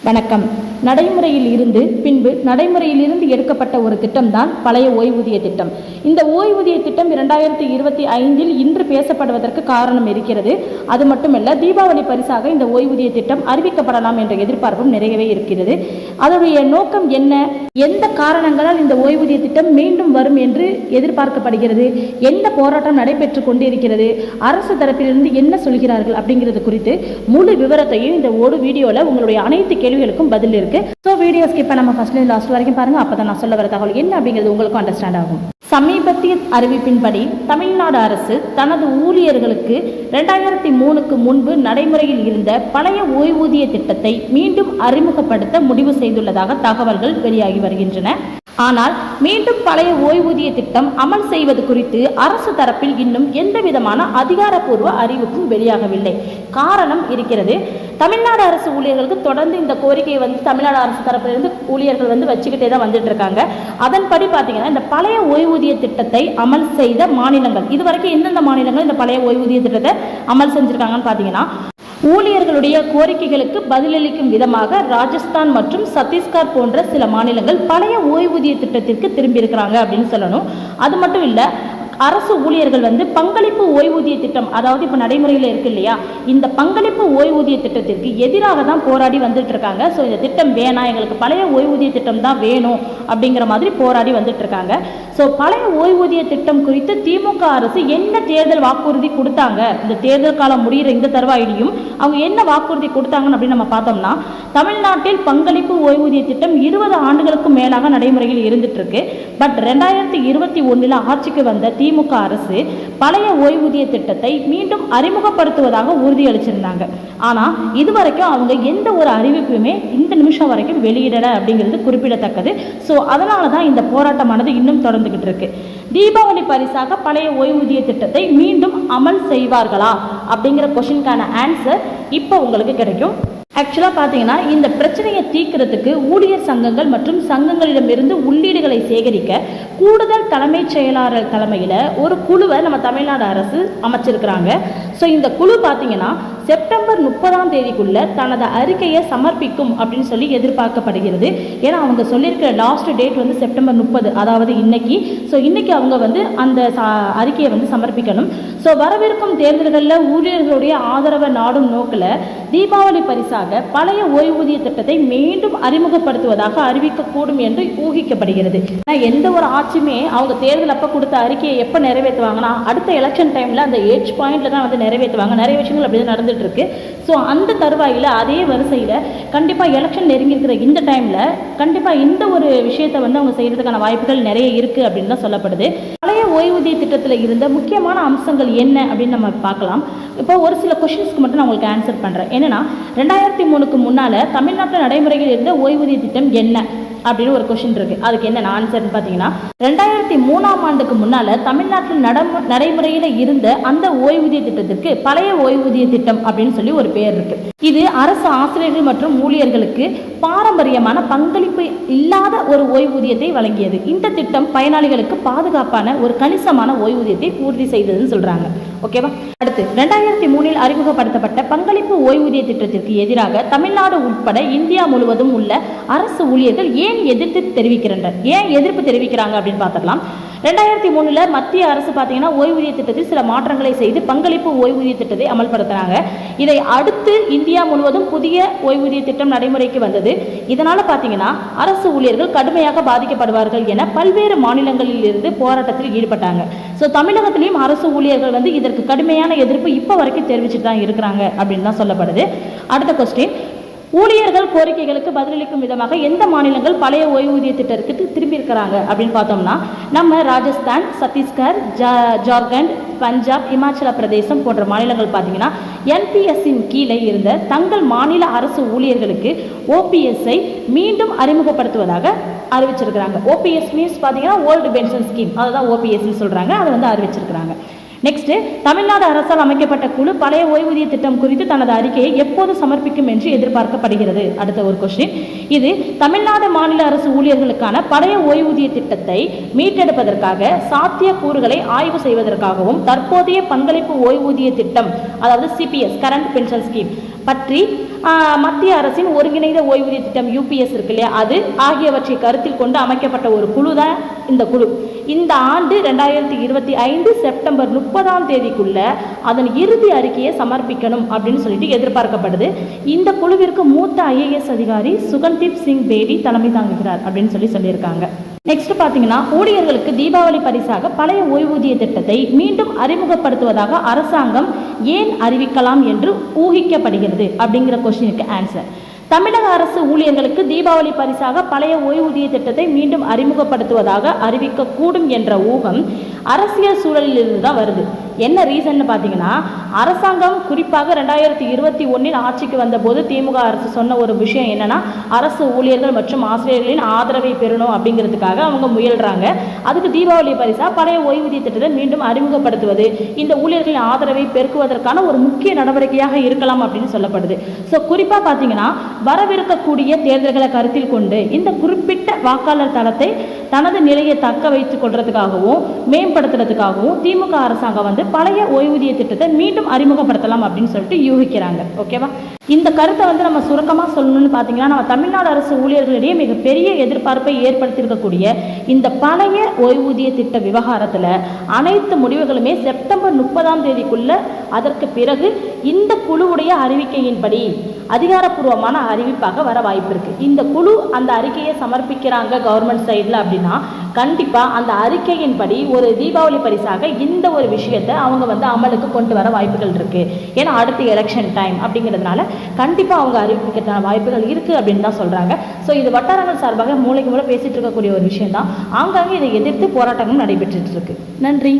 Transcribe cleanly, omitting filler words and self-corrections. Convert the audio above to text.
வணக்கம். நடைமுறையில் இருந்து எடுக்கப்பட்ட ஒரு திட்டம் தான் பழைய ஓய்வூதிய திட்டம். இந்த ஓய்வூதிய திட்டம் 2025 இன்று பேசப்படுவதற்கு காரணம் இருக்கிறது. அது மட்டுமல்ல, தீபாவளி பரிசாக இந்த ஓய்வூதிய திட்டம் அறிவிக்கப்படலாம் என்ற எதிர்பார்ப்பும் நிறையவே இருக்கிறது. அதனுடைய நோக்கம் என்ன, எந்த காரணங்களால் இந்த ஓய்வூதிய திட்டம் மீண்டும் வரும் என்று எதிர்பார்க்கப்படுகிறது, எந்த போராட்டம் நடைபெற்று கொண்டிருக்கிறது, அரசு தரப்பிலிருந்து என்ன சொல்கிறார்கள் அப்படிங்கிறது குறித்து முழு விவரத்தையும் இந்த ஒரு வீடியோவில் உங்களுடைய அனைத்து கேள்விகளுக்கும் பதில் இருக்கு. ஸோ வீடியோ ஸ்கிப் பண்ணாம ஃபர்ஸ்ட்லேருந்து லாஸ்ட் வரைக்கும் பாருங்க. அப்பதான் நான் சொல்ல வர தகவல் என்ன அப்படிங்கிறது உங்களுக்கும் அண்டர்ஸ்டாண்ட் ஆகும். சமீபத்திய அறிவிப்பின்படி தமிழ்நாடு அரசு தனது ஊழியர்களுக்கு 2003க்கு முன்பு நடைமுறையில் இருந்த பழைய ஓய்வூதிய திட்டத்தை மீண்டும் அறிமுகப்படுத்த முடிவு செய்துள்ளதாக தகவல்கள் வெளியாகி வருகின்றன. ஆனால் மீண்டும் பழைய ஓய்வூதிய திட்டம் அமல் செய்வது குறித்து அரசு தரப்பில் இன்னும் எந்த விதமான அதிகாரப்பூர்வ அறிவிப்பும் வெளியாகவில்லை. காரணம் இருக்கிறது. தமிழ்நாடு அரசு ஊழியர்களுக்கு தொடர்ந்து இந்த கோரிக்கையை தமிழ்நாடு அரசு தரப்பிலிருந்து ஊழியர்கள் வச்சுக்கிட்டே தான் வந்துட்டு இருக்காங்க. அதன்படி பார்த்தீங்கன்னா, இந்த பழைய ஓய்வூதிய திட்டத்தை அமல் செய்த மாநிலங்கள், இதுவரைக்கும் எந்தெந்த மாநிலங்கள் இந்த பழைய ஓய்வூதிய திட்டத்தை அமல் செஞ்சிருக்காங்கன்னு பார்த்தீங்கன்னா, ஊழியர்களுடைய கோரிக்கைகளுக்கு பதிலளிக்கும் விதமாக ராஜஸ்தான் மற்றும் சத்தீஸ்கர் போன்ற சில மாநிலங்கள் பழைய ஓய்வூதிய திட்டத்திற்கு திரும்பியிருக்கிறாங்க அப்படின்னு சொல்லணும். அது மட்டும் இல்லை, அரசு ஊழியர்கள் பங்களிப்பு ஓய்வூதிய திட்டம், அதாவது இப்போ நடைமுறையில் இருக்கு இல்லையா, இந்த பங்களிப்பு ஓய்வூதிய திட்டத்திற்கு எதிராக தான் போராடி வந்துட்டு இருக்காங்க. ஸோ இந்த திட்டம் வேணாம், எங்களுக்கு பழைய ஓய்வூதிய திட்டம் தான் வேணும் அப்படிங்கிற மாதிரி போராடி வந்துட்டு இருக்காங்க. ஸோ பழைய ஓய்வூதிய திட்டம் குறித்து திமுக அரசு என்ன தேர்தல் வாக்குறுதி கொடுத்தாங்க, இந்த தேர்தல் காலம் முடிகிற இந்த தருவாயிலையும் அவங்க என்ன வாக்குறுதி கொடுத்தாங்கன்னு அப்படின்னு நம்ம பார்த்தோம்னா, தமிழ்நாட்டில் பங்களிப்பு ஓய்வூதிய திட்டம் 20 ஆண்டுகளுக்கு மேலாக நடைமுறையில் இருந்துட்டு இருக்கு. பட் 2021 ஆட்சிக்கு வந்த திமுக அரசு பழைய ஓய்வூதிய திட்டத்தை மீண்டும் அறிமுகப்படுத்துவதாக உறுதியளிச்சிருந்தாங்க. ஆனால் இதுவரைக்கும் அவங்க எந்த ஒரு அறிவிப்புமே இந்த நிமிஷம் வரைக்கும் வெளியிடலை அப்படிங்கிறது குறிப்பிடத்தக்கது. ஸோ அதனால தான் இந்த போராட்டமானது இன்னும் தொடர்ந்துகிட்டு இருக்கு. தீபாவளி பரிசாக பழைய ஓய்வூதிய திட்டத்தை மீண்டும் அமல் செய்வார்களா அப்படிங்கிற கொஸ்டினுக்கான ஆன்சர் இப்போ உங்களுக்கு கிடைக்கும். ஆக்சுவலாக பார்த்தீங்கன்னா, இந்த பிரச்சனையை தீர்க்கிறதுக்கு ஊழியர் சங்கங்கள் மற்றும் சங்கங்களிடமிருந்து உள்ளீடுகளை சேகரிக்க கூடுதல் தலைமைச் செயலாளர் தலைமையில் ஒரு குழுவை நம்ம தமிழ்நாடு அரசு அமைச்சிருக்கிறாங்க. ஸோ இந்த குழு பார்த்தீங்கன்னா செப்டம்பர் 30 தனது அறிக்கையை சமர்ப்பிக்கும் அப்படின்னு சொல்லி எதிர்பார்க்கப்படுகிறது. ஏன்னா அவங்க சொல்லியிருக்கிற லாஸ்ட் டேட் செப்டம்பர் 30, அதாவது இன்னைக்கு. ஸோ இன்னைக்கு அவங்க அந்த அறிக்கையை சமர்ப்பிக்கணும். ஸோ வரவிருக்கும் தேர்தல்களில் ஊழியர்களுடைய ஆதரவை நாடும் நோக்கில் தீபாவளி பரிசாக பழைய ஓய்வூதிய திட்டத்தை மீண்டும் அறிமுகப்படுத்துவதாக அறிவிக்கக்கூடும் என்று ஊகிக்கப்படுகிறது. எந்த ஒரு ஆட்சியுமே அவங்க தேர்தல் அப்போ கொடுத்த அறிக்கையை எப்போ நிறைவேற்றுவாங்கன்னா, அடுத்த எலெக்ஷன் டைமில் அந்த ஏஜ் பாயிண்ட்ல தான் நிறைவேற்றுவாங்க. நிறைய விஷயங்கள் அப்படி தான் நடந்துட்டு இருக்கு. ஸோ அந்த தருவாயில் அதே வரிசையில் கண்டிப்பாக எலெக்ஷன் நெருங்கியிருக்கிற இந்த டைமில் கண்டிப்பாக இந்த ஒரு விஷயத்தை அவங்க செய்கிறதுக்கான வாய்ப்புகள் நிறைய இருக்குது அப்படின்னு தான் சொல்லப்படுது. பழைய ஓய்வூதிய திட்டத்தில் இருந்த முக்கியமான அம்சங்கள் என்ன அப்படின்னு நம்ம பார்க்கலாம். இப்போ ஒரு சில கொஷின்ஸ்க்கு மட்டும் நான் உங்களுக்கு ஆன்சர் பண்ணுறேன். என்னென்னா, 2003க்கு முன்னால் தமிழ்நாட்டில் நடைமுறையில் இருந்த ஓய்வூதிய திட்டம் என்ன அப்படின்னு ஒரு கொஷின் இருக்குது. அதுக்கு என்ன ஆன்சர்னு பார்த்தீங்கன்னா, 2003 முன்னால் தமிழ்நாட்டில் நடைமுறையில் இருந்த அந்த ஓய்வூதிய திட்டத்திற்கு பழைய ஓய்வூதிய திட்டம் அப்படின்னு சொல்லி ஒரு பேர் இருக்கு. இது அரசு ஆசிரியர்கள் மற்றும் ஊழியர்களுக்கு பாரம்பரியமான பங்களிப்பு இல்லாத ஒரு ஓய்வூதியத்தை வழங்கியது. இந்த திட்டம் பயனாளிகளுக்கு பாதுகாப்பான ஒரு கணிசமான ஓய்வூதியத்தை உறுதி செய்ததுன்னு சொல்றாங்க. ஓகேவா? அடுத்து 2003 அறிமுகப்படுத்தப்பட்ட பங்களிப்பு ஓய்வூதிய திட்டத்திற்கு எதிராக தமிழ்நாடு உட்பட இந்தியா முழுவதும் உள்ள அரசு ஊழியர்கள் ஏன் எதிர்ப்பு தெரிவிக்கிறாங்க அப்படின்னு பார்த்துக்கலாம். 2003 மத்திய அரசு பார்த்தீங்கன்னா ஓய்வூதிய திட்டத்தில் சில மாற்றங்களை செய்து பங்களிப்பு ஓய்வூதிய திட்டத்தை அமல்படுத்தினாங்க. இதை அடுத்து இந்தியா முழுவதும் புதிய ஓய்வூதிய திட்டம் நடைமுறைக்கு வந்தது. இதனால பார்த்தீங்கன்னா அரசு ஊழியர்கள் கடுமையாக பாதிக்கப்படுவார்கள் என பல்வேறு மாநிலங்களில் இருந்து போராட்டத்தில் ஈடுபட்டாங்க. ஸோ தமிழகத்திலையும் அரசு ஊழியர்கள் இதற்கு கடுமையான எதிர்ப்பு இப்போ வரைக்கும் தெரிவிச்சுட்டு தான் இருக்கிறாங்க அப்படின்னு தான் சொல்லப்படுது. அடுத்த கொஸ்டின், ஊழியர்கள் கோரிக்கைகளுக்கு பதிலளிக்கும் விதமாக எந்த மாநிலங்கள் பழைய ஓய்வூதிய திட்டத்திற்கு திரும்பி இருக்கிறாங்க அப்படின்னு பார்த்தோம்னா, நம்ம ராஜஸ்தான், சத்தீஸ்கர், ஜார்க்கண்ட், பஞ்சாப், இமாச்சல பிரதேசம் போன்ற மாநிலங்கள் பார்த்தீங்கன்னா என்பிஎஸ்ஸின் கீழே இருந்த தங்கள் மாநில அரசு ஊழியர்களுக்கு ஓபிஎஸ்ஐ மீண்டும் அறிமுகப்படுத்துவதாக அறிவிச்சிருக்கிறாங்க. ஓபிஎஸ் மீன்ஸ் பார்த்தீங்கன்னா ஓல்டு பென்ஷன் ஸ்கீம், அதுதான் ஓபிஎஸ்ன்னு சொல்கிறாங்க. அதை அறிவிச்சிருக்கிறாங்க. நெக்ஸ்ட், தமிழ்நாடு அரசால் அமைக்கப்பட்ட குழு பழைய ஓய்வூதிய திட்டம் குறித்து தனது அறிக்கையை எப்போது சமர்ப்பிக்கும் என்று எதிர்பார்க்கப்படுகிறது. அடுத்த ஒரு கொஸ்டின், இது தமிழ்நாடு மாநில அரசு ஊழியர்களுக்கான பழைய ஓய்வூதிய திட்டத்தை மீட்டெடுப்பதற்காக சாத்திய கூறுகளை ஆய்வு செய்வதற்காகவும் தற்போதைய பங்களிப்பு ஓய்வூதிய திட்டம், அதாவது சிபிஎஸ் கரண்ட் பென்ஷன் ஸ்கீம் பற்றி மத்திய அரசின் ஒருங்கிணைந்த ஓய்வூதிய திட்டம் UPS இருக்கு இல்லையா, அது ஆகியவற்றை கருத்தில் கொண்டு அமைக்கப்பட்ட ஒரு குழு தான் இந்த குழு. இந்த ஆண்டு 2025 செப்டம்பர் 30 அதன் இறுதி அறிக்கையை சமர்ப்பிக்கணும் அப்படின்னு சொல்லிட்டு எதிர்பார்க்கப்படுது. இந்த குழுவிற்கு மூத்த IAS அதிகாரி சுகன்தீப் சிங் பேடி தலைமை தாங்குகிறார் அப்படின்னு சொல்லியிருக்காங்க. நெக்ஸ்ட் பார்த்தீங்கன்னா, ஊழியர்களுக்கு தீபாவளி பரிசாக பழைய ஓய்வூதிய திட்டத்தை மீண்டும் அறிமுகப்படுத்துவதாக அரசாங்கம் ஏன் அறிவிக்கலாம் என்று ஊகிக்கப்படுகிறது அப்படிங்கிற கொஸ்டினுக்கு ஆன்சர். தமிழக அரசு ஊழியர்களுக்கு தீபாவளி பரிசாக பழைய ஓய்வூதிய திட்டத்தை மீண்டும் அறிமுகப்படுத்துவதாக அறிவிக்கக்கூடும் என்ற ஊகம் அரசியல் சூழலிலிருந்து தான் வருது. என்ன ரீசன்னு பார்த்தீங்கன்னா, அரசாங்கம் குறிப்பாக 2021 ஆட்சிக்கு வந்தபோது திமுக அரசு சொன்ன ஒரு விஷயம் என்னன்னா, அரசு ஊழியர்கள் மற்றும் ஆசிரியர்களின் ஆதரவை பெறணும் அப்படிங்கிறதுக்காக அவங்க முயல்றாங்க. அதுக்கு தீபாவளி பரிசா பழைய ஓய்வூதிய திட்டத்தை மீண்டும் அறிமுகப்படுத்துவது இந்த ஊழியர்களின் ஆதரவை பெருக்குவதற்கான ஒரு முக்கிய நடவடிக்கையாக இருக்கலாம் அப்படின்னு சொல்லப்படுது. ஸோ குறிப்பாக பார்த்தீங்கன்னா, வரவிருக்கக்கூடிய தேர்தல்களை கருத்தில் கொண்டு இந்த குறிப்பிட்ட வாக்காளர் தளத்தை தனது நிலையை தக்க வைத்துக் கொள்றதுக்காகவும் மேம்படுத்துறதுக்காகவும் திமுக அரசாங்கம் பழைய ஓய்வூதிய திட்டத்தை மீண்டும் அறிமுகப்படுத்தலாம் அப்படின்னு சொல்லிட்டு யூகிக்கிறாங்க. ஓகேவா? இந்த கருத்தை நம்ம சுருக்கமாக சொல்லணும்னு பார்த்தீங்கன்னா, நம்ம தமிழ்நாடு அரசு ஊழியர்களிடையே மிகப்பெரிய எதிர்பார்ப்பை ஏற்படுத்தியிருக்கக்கூடிய இந்த பழைய ஓய்வூதிய திட்ட விவகாரத்தில் அனைத்து முடிவுகளுமே செப்டம்பர் 30 அதற்கு பிறகு இந்த குழுவுடைய அறிவிக்கையின்படி அதிகாரப்பூர்வமான அறிவிப்பாக வர வாய்ப்பு இருக்கு. இந்த குழு அந்த அறிக்கையை சமர்ப்பிக்கிறாங்க கவர்மெண்ட் சைடில் அப்படின்னா, கண்டிப்பாக அந்த அறிக்கையின்படி ஒரு தீபாவளி பரிசாக இந்த ஒரு விஷயத்தை அவங்க அமலுக்கு கொண்டு வர வாய்ப்புகள் இருக்கு. ஏன்னா அடுத்து எலெக்ஷன் டைம் அப்படிங்கிறதுனால கண்டிப்பாக அவங்க அறிவிக்கிறதுக்கான வாய்ப்புகள் இருக்குது அப்படின்னு தான் சொல்கிறாங்க. ஸோ இது வட்டாரங்கள் சார்பாக மூளைக்கு மூளை பேசிகிட்டு இருக்கக்கூடிய ஒரு விஷயம் தான். ஆங்காங்கே இதை எதிர்த்து போராட்டங்களும் நடைபெற்றுட்டு இருக்கு. நன்றி.